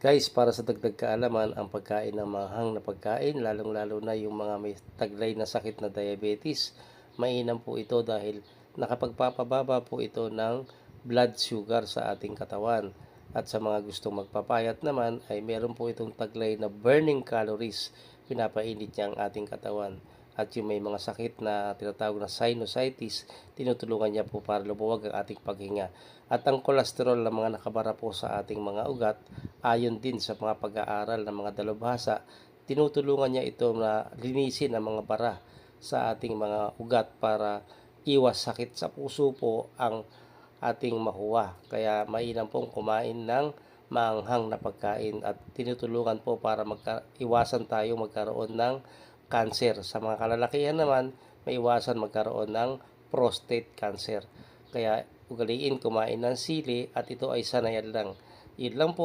Guys, para sa dagdag kaalaman, ang pagkain ng maanghang na pagkain, lalong-lalo na yung mga may taglay na sakit na diabetes, mainam po ito dahil nakapagpapababa po ito ng blood sugar sa ating katawan. At sa mga gustong magpapayat naman ay meron po itong taglay na burning calories, pinapainit niya ang ating katawan. At yung may mga sakit na tinatawag na sinusitis, tinutulungan niya po para lumuwag ang ating paghinga. At ang kolesterol na mga nakabara po sa ating mga ugat, ayon din sa mga pag-aaral ng mga dalubhasa, tinutulungan niya ito na linisin ang mga bara sa ating mga ugat para iwas sakit sa puso po ang ating makuha. Kaya mainam pong kumain ng maanghang na pagkain at tinutulungan po para iwasan tayo magkaroon ng cancer. Sa mga kalalakihan naman, may iwasan magkaroon ng prostate cancer. Kaya ugaliin kumain ng sili at ito ay sanayan lang. Yun lang po.